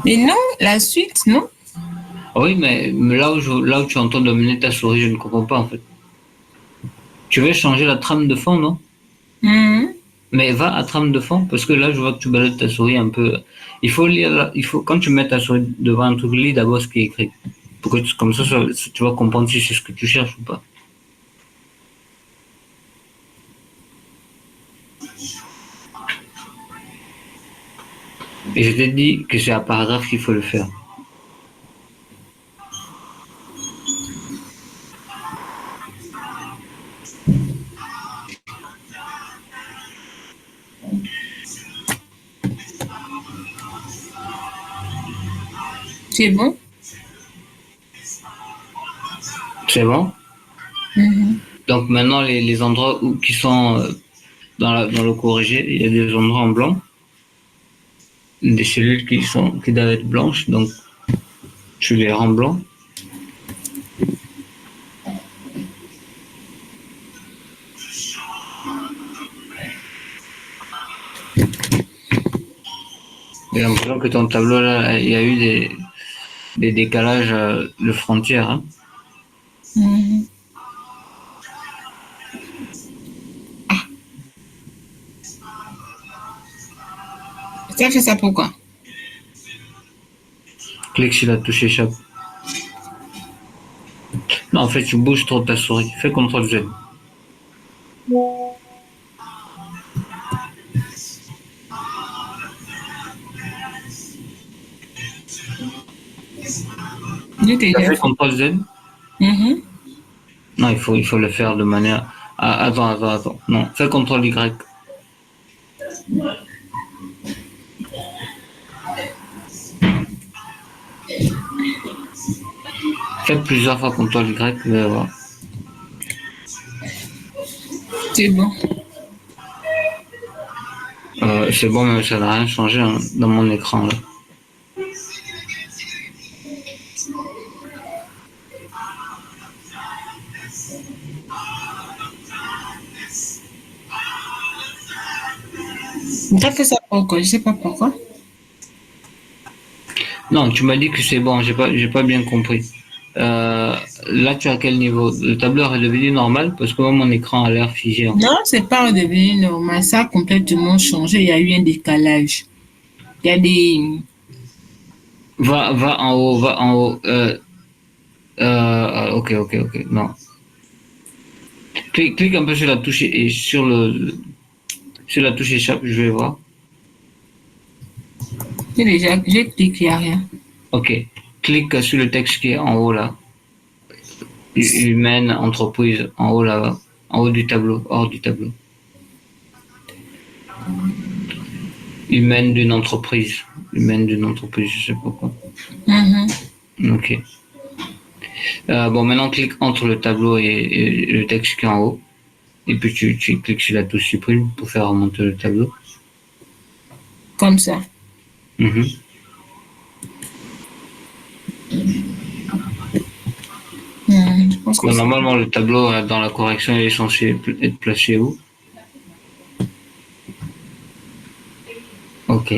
Mais non, la suite, non? Oui, mais là où tu entends de mener ta souris, je ne comprends pas en fait. Tu veux changer la trame de fond, non? Mhm. Mais va à trame de fond, parce que là, je vois que tu balades ta souris un peu. Il faut lire, quand tu mets ta souris devant un truc, lis d'abord ce qui est écrit. Pour que comme ça, tu vas comprendre si c'est ce que tu cherches ou pas. Et je t'ai dit que c'est à paragraphe qu'il faut le faire. C'est bon? C'est bon? Mhm. Donc maintenant, les endroits qui sont dans le corrigé, il y a des endroits en blanc, des cellules qui doivent être blanches, donc tu les rends blancs. J'ai l'impression que ton tableau là, il y a eu des décalages de frontières, hein. Mhm. Ça fait ça pourquoi? Clique sur la touche échappe. Non, en fait, tu bouges trop ta souris. Fais CTRL Z. J'ai Tu as déjà fait fait. CTRL Z? Mhm. Non, il faut le faire de manière. Ah, attends. Non, fais CTRL Y. Fais plusieurs fois CTRL Y, tu vas voir. C'est bon. C'est bon, mais ça n'a rien changé hein, dans mon écran là. Ça fait ça pourquoi? Je sais pas pourquoi. Non, tu m'as dit que c'est bon, j'ai pas bien compris. Là, tu as quel niveau? Le tableur est devenu normal parce que moi, mon écran a l'air figé en fait. Non, c'est pas redevenu normal. Ça a complètement changé. Il y a eu un décalage. Il y a des... Va en haut, va en haut. Ok, non. Clique un peu sur la touche et sur la touche échappe, je vais voir. J'ai cliqué, il n'y a rien. Ok. Clique sur le texte qui est en haut là. Humaine, entreprise, en haut là, en haut du tableau, hors du tableau. Humaine d'une entreprise, je sais pas quoi. Mhm. Ok. Bon, maintenant, clique entre le tableau et le texte qui est en haut. Et puis, tu cliques sur la touche supprime pour faire remonter le tableau. Comme ça. Mhm. Je pense que Bon, c'est... normalement, le tableau, dans la correction, il est censé être placé où? Ok.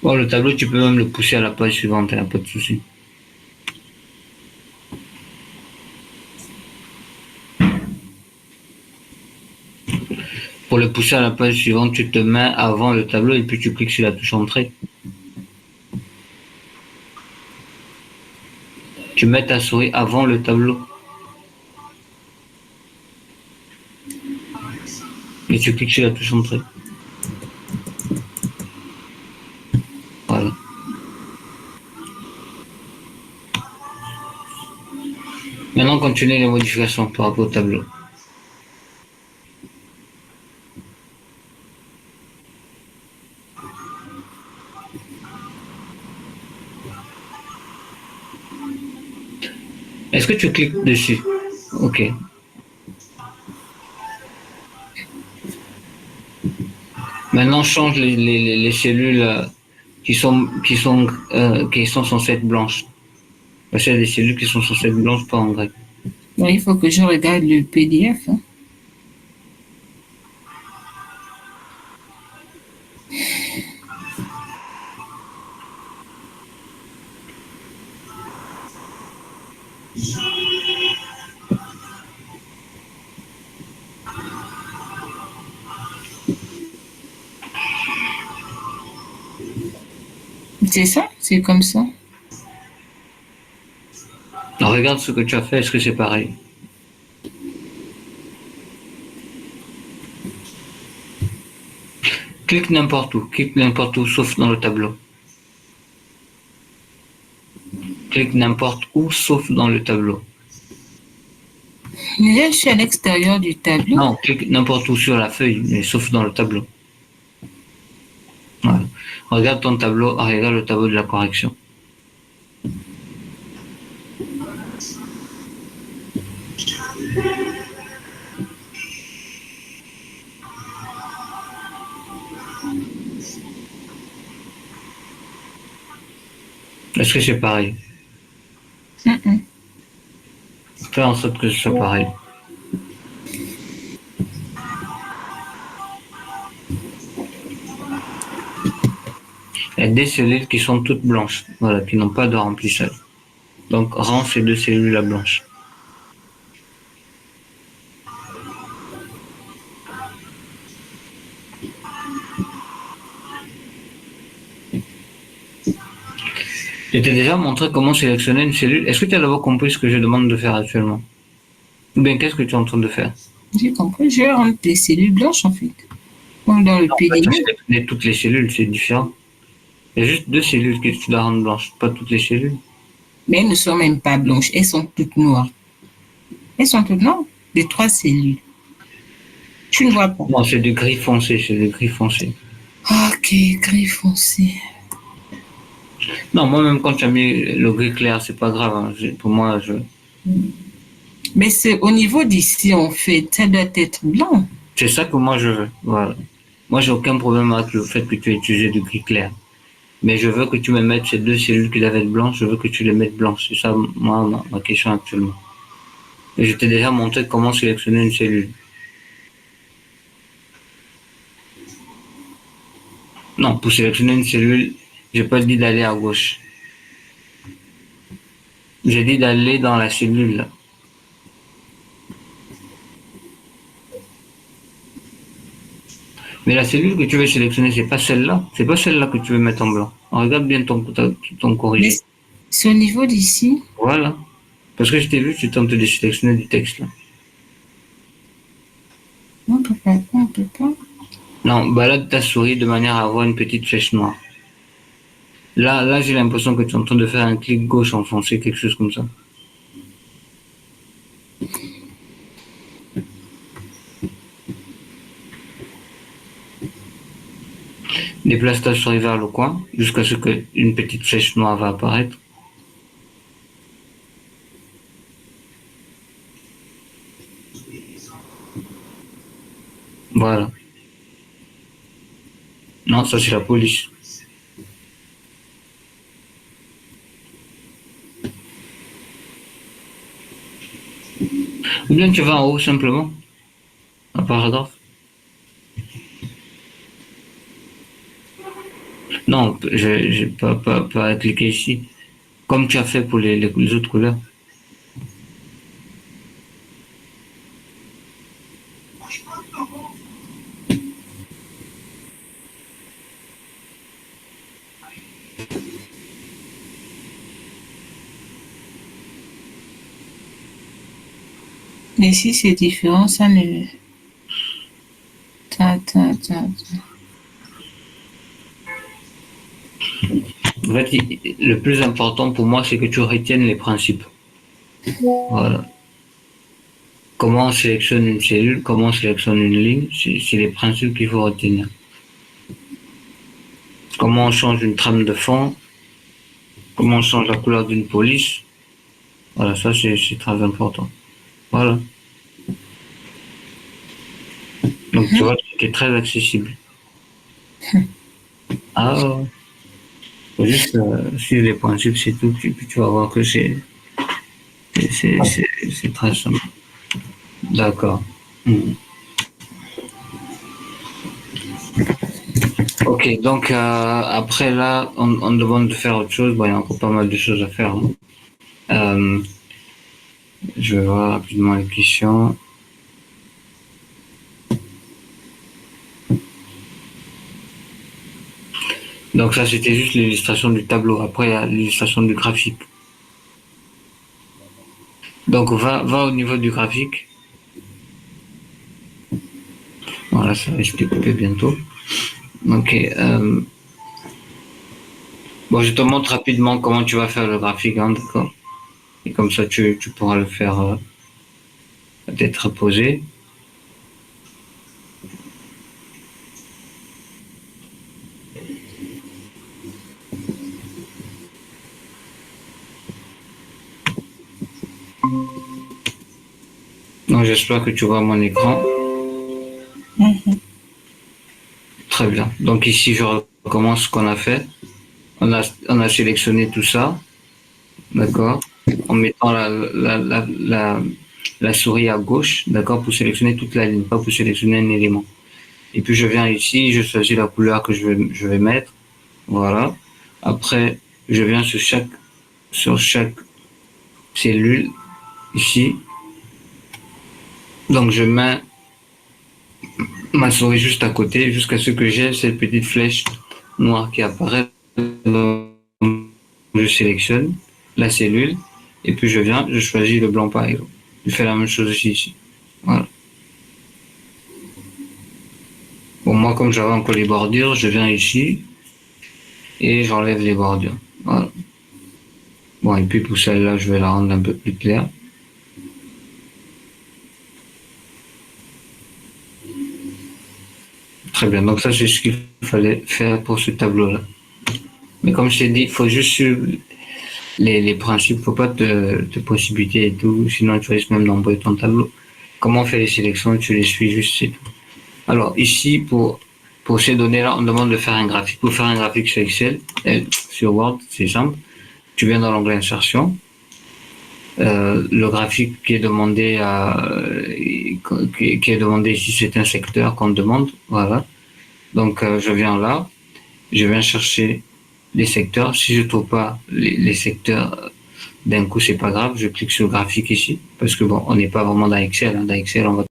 Bon, le tableau, tu peux même le pousser à la page suivante, il n'y a pas de souci. Pour le pousser à la page suivante, tu te mets avant le tableau et puis tu cliques sur la touche entrée. Tu mets ta souris avant le tableau. Et tu cliques sur la touche entrée. Voilà. Maintenant, continue les modifications par rapport au tableau. Est-ce que tu cliques dessus? Ok. Maintenant, change les cellules qui sont censées être blanches. Parce qu'il y a des cellules qui sont censées être blanches, pas en grec. Bon, il faut que je regarde le PDF. Hein. C'est ça? C'est comme ça? Alors, regarde ce que tu as fait, est-ce que c'est pareil? clique n'importe où, sauf dans le tableau. Clique n'importe où, sauf dans le tableau. Mais là, je suis à l'extérieur du tableau. Non, clique n'importe où sur la feuille, mais sauf dans le tableau. Voilà. Regarde ton tableau, regarde le tableau de la correction. Est-ce que c'est pareil? Fais en sorte que ce soit pareil. Il y a des cellules qui sont toutes blanches, voilà, qui n'ont pas de remplissage. Donc, rends ces deux cellules à blanches. Je t'ai déjà montré comment sélectionner une cellule. Est-ce que tu as d'abord compris ce que je demande de faire actuellement? Ou bien qu'est-ce que tu es en train de faire? J'ai compris. Je rentre les cellules blanches, en fait. Comme dans le En fait, tu as PDF. sélectionné toutes les cellules, c'est différent. Il y a juste deux cellules que tu dois rendre blanches, pas toutes les cellules. Mais elles ne sont même pas blanches. Elles sont toutes noires. Elles sont toutes noires. Les trois cellules. Tu ne vois pas. Non, c'est du gris foncé, c'est du gris foncé. Ok, gris foncé. Non, moi-même, quand tu as mis le gris clair, c'est pas grave. Hein. Pour moi, Mais c'est au niveau d'ici, en fait. Ça doit être blanc. c'est ça que moi je veux. Voilà. Moi, j'ai aucun problème avec le fait que tu aies utilisé du gris clair. Mais je veux que tu me mettes ces deux cellules qui doivent être blanches, je veux que tu les mettes blanches. C'est ça, moi, ma question actuellement. Et je t'ai déjà montré comment sélectionner une cellule. Non, pour sélectionner une cellule, j'ai pas dit d'aller à gauche. J'ai dit d'aller dans la cellule, là. Mais la cellule que tu veux sélectionner, c'est pas celle-là. C'est pas celle-là que tu veux mettre en blanc. Regarde bien ton Mais corrigé. c'est au niveau d'ici. Voilà. Parce que je t'ai vu, tu tentes de sélectionner du texte, là. On peut pas, on peut pas. Non, balade ta souris de manière à avoir une petite flèche noire. Là, j'ai l'impression que tu es en train de faire un clic gauche enfoncé, quelque chose comme ça. Déplace ta souris vers le coin, jusqu'à ce qu'une petite flèche noire va apparaître. Voilà. Non, ça c'est la police. Ou bien tu vas en haut simplement, un paragraphe. Non, j'ai pas cliqué ici. Comme tu as fait pour les autres couleurs. Mais si c'est différent, ça ne... Ta. En fait, le plus important pour moi, c'est que tu retiennes les principes. Voilà. Comment on sélectionne une cellule, comment on sélectionne une ligne, c'est les principes qu'il faut retenir. Comment on change une trame de fond, comment on change la couleur d'une police. Voilà, ça c'est très important. Voilà. Donc tu vois, c'est très accessible. Ah, faut juste suivre les principes, c'est tout. Puis tu vas voir que c'est très simple. D'accord. Hmm. Ok, donc après là, on demande de faire autre chose. Bon, il y a encore pas mal de choses à faire, hein. Euh, je vais voir rapidement les questions. Donc ça, c'était juste l'illustration du tableau. Après, il y a l'illustration du graphique. Donc va au niveau du graphique. Voilà, ça risque de couper bientôt. Ok. Bon, je te montre rapidement comment tu vas faire le graphique, hein, d'accord. Et comme ça, tu pourras le faire peut-être posé. Donc j'espère que tu vois mon écran. Très bien. Donc ici, je recommence ce qu'on a fait. On a sélectionné tout ça, d'accord, en mettant la souris à gauche, d'accord, pour sélectionner toute la ligne, pas pour sélectionner un élément. Et puis je viens ici, je choisis la couleur que je vais mettre. Voilà. Après, je viens sur chaque cellule ici. Donc je mets ma souris juste à côté jusqu'à ce que j'ai cette petite flèche noire qui apparaît. Je sélectionne la cellule et puis je viens, je choisis le blanc par exemple. Je fais la même chose ici. Voilà. Bon, moi, comme j'avais encore les bordures, je viens ici et j'enlève les bordures. Voilà. Bon, et puis pour celle-là, je vais la rendre un peu plus claire. Très bien. Donc ça, c'est ce qu'il fallait faire pour ce tableau-là. Mais comme je t'ai dit, il faut juste suivre les principes. Faut pas te précipiter et tout, sinon tu risques même d'embrouiller ton tableau. Comment on fait les sélections? Tu les suis juste, c'est tout. Alors ici, pour ces données-là, on demande de faire un graphique. Pour faire un graphique sur Excel, sur Word, c'est simple. Tu viens dans l'onglet Insertion. Le graphique qui est demandé qui est demandé ici, c'est un secteur qu'on demande. Voilà. Donc je viens là, je viens chercher les secteurs. Si je trouve pas les secteurs d'un coup, c'est pas grave. Je clique sur le graphique ici parce que bon, on n'est pas vraiment dans Excel, hein. Dans Excel, on va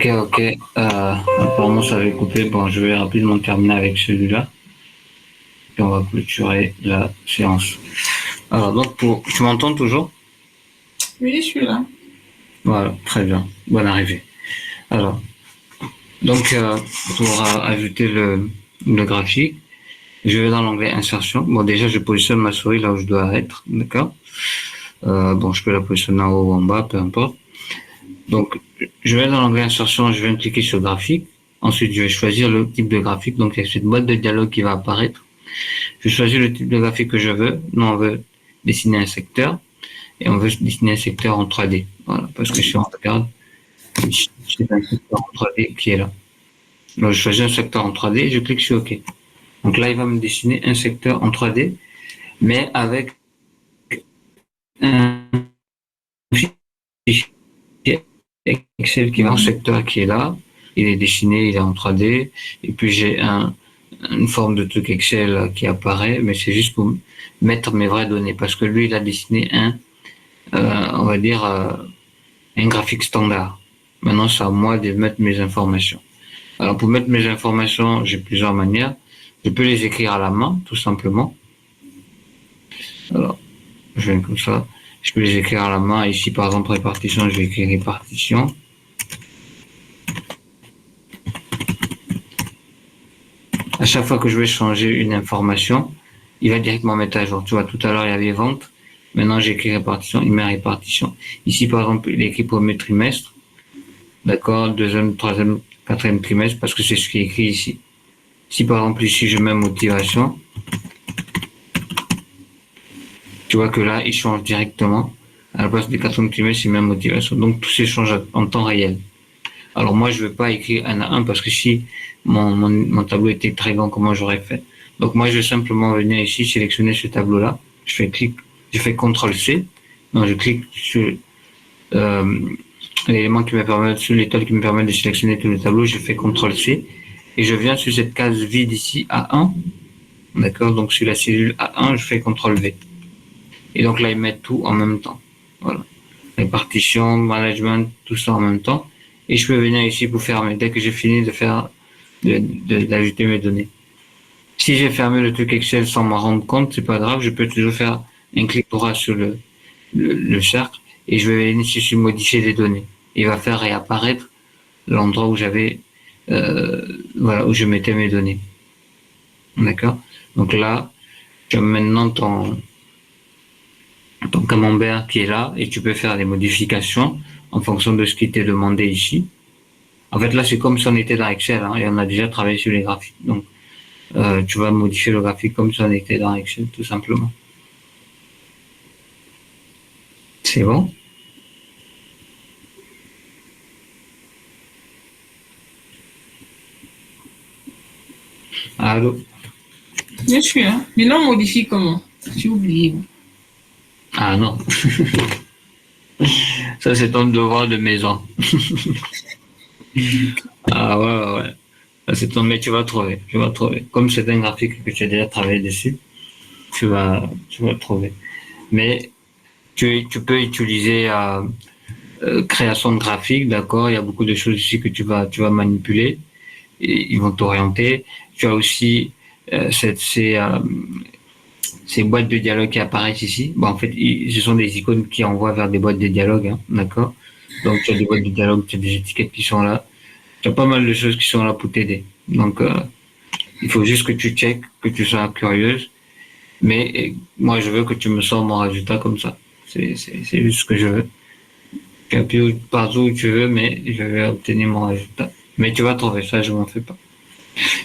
Ok. Apparemment, ça avait coupé. Bon, je vais rapidement terminer avec celui-là. Et on va clôturer la séance. Alors, donc, tu m'entends toujours? Oui, je suis là. Voilà, très bien. Bonne arrivée. Alors, donc, pour ajouter le graphique, je vais dans l'onglet insertion. Bon, déjà, je positionne ma souris là où je dois être. D'accord? Bon, je peux la positionner en haut ou en bas, peu importe. Donc, je vais dans l'onglet insertion, je vais cliquer sur graphique. Ensuite, je vais choisir le type de graphique. Donc, il y a cette boîte de dialogue qui va apparaître. Je choisis le type de graphique que je veux. Nous, on veut dessiner un secteur et on veut dessiner un secteur en 3D. Voilà, parce que si on regarde, c'est un secteur en 3D qui est là. Donc, je choisis un secteur en 3D et je clique sur OK. Donc là, il va me dessiner un secteur en 3D, mais avec un fichier Excel qui va en secteur qui est là. Il est dessiné, il est en 3D. Et puis j'ai une forme de truc Excel qui apparaît, mais c'est juste pour mettre mes vraies données. Parce que lui, il a dessiné on va dire, un graphique standard. Maintenant, c'est à moi de mettre mes informations. Alors, pour mettre mes informations, j'ai plusieurs manières. Je peux les écrire à la main, tout simplement. Alors, je viens comme ça. Je peux les écrire à la main. Ici, par exemple, répartition, je vais écrire répartition. À chaque fois que je vais changer une information, il va directement mettre à jour. Tu vois, tout à l'heure, il y avait vente. Maintenant, j'écris répartition, il met répartition. Ici, par exemple, il écrit premier trimestre. D'accord, deuxième, troisième, quatrième trimestre, parce que c'est ce qui est écrit ici. Si par exemple ici je mets motivation, tu vois que là il change directement. À la place du quatrième trimestre, il met motivation. Donc tout s'échange en temps réel. Alors moi je ne vais pas écrire un à un parce que si mon tableau était très grand, comment j'aurais fait? Donc moi je vais simplement venir ici, sélectionner ce tableau-là. Je fais CTRL-C. Donc je clique sur l'élément qui me permet, sur l'étoile qui me permet de sélectionner tout le tableau. Je fais CTRL-C. Et je viens sur cette case vide ici, A1. D'accord? Donc, sur la cellule A1, je fais CTRL-V. Et donc là, ils mettent tout en même temps. Voilà. Répartition, management, tout ça en même temps. Et je peux venir ici pour fermer. Dès que j'ai fini d'ajouter mes données. Si j'ai fermé le truc Excel sans m'en rendre compte, c'est pas grave. Je peux toujours faire un clic droit sur le cercle et je vais venir ici sur modifier les données. Il va faire réapparaître l'endroit où où je mettais mes données. D'accord? Donc là, tu as maintenant ton camembert qui est là et tu peux faire des modifications en fonction de ce qui t'est demandé ici. En fait, là, c'est comme si on était dans Excel, et on a déjà travaillé sur les graphiques. Donc, tu vas modifier le graphique comme si on était dans Excel, tout simplement. C'est bon? Allô? Je suis là. Maintenant, on modifie comment? J'ai oublié. Ah non. Ça, c'est ton devoir de maison. Ah ouais. Ça, c'est ton, mais tu vas trouver. Comme c'est un graphique que tu as déjà travaillé dessus, tu vas trouver. Mais tu peux utiliser création de graphique, d'accord. Il y a beaucoup de choses ici que tu vas manipuler et ils vont t'orienter. Tu as aussi ces boîtes de dialogue qui apparaissent ici. Bon, en fait, ce sont des icônes qui envoient vers des boîtes de dialogue, hein, d'accord. Donc tu as des boîtes de dialogue, tu as des étiquettes qui sont là. Tu as pas mal de choses qui sont là pour t'aider. Donc il faut juste que tu checkes, que tu sois curieuse. Mais moi, je veux que tu me sors mon résultat comme ça. C'est juste ce que je veux. Tu appuies partout où tu veux, mais je vais obtenir mon résultat. Mais tu vas trouver ça, je m'en fais pas.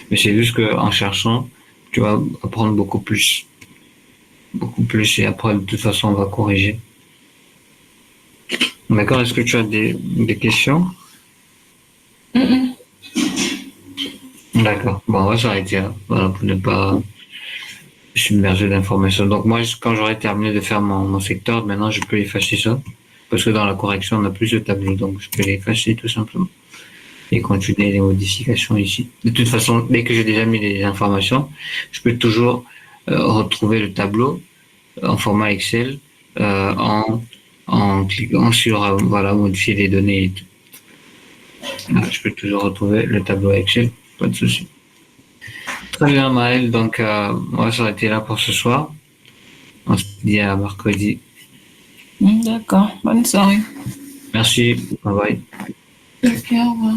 Mais c'est juste qu'en cherchant, tu vas apprendre beaucoup plus. Beaucoup plus, et après, de toute façon, on va corriger. D'accord? Est-ce que tu as des questions? D'accord. Bon, on va s'arrêter là. Voilà, pour ne pas submerger d'informations. Donc moi, quand j'aurai terminé de faire mon secteur, maintenant je peux effacer ça. Parce que dans la correction, on a plus de tableaux, donc je peux l'effacer tout simplement. Et continuer les modifications ici. De toute façon, dès que j'ai déjà mis les informations, je peux toujours retrouver le tableau en format Excel en cliquant sur voilà, modifier les données et tout. Je peux toujours retrouver le tableau Excel, pas de souci. Très bien, Maël. Donc, moi, j'aurais été là pour ce soir. On se dit à mercredi. D'accord. Bonne soirée. Merci. Bye bye. Ok, au revoir.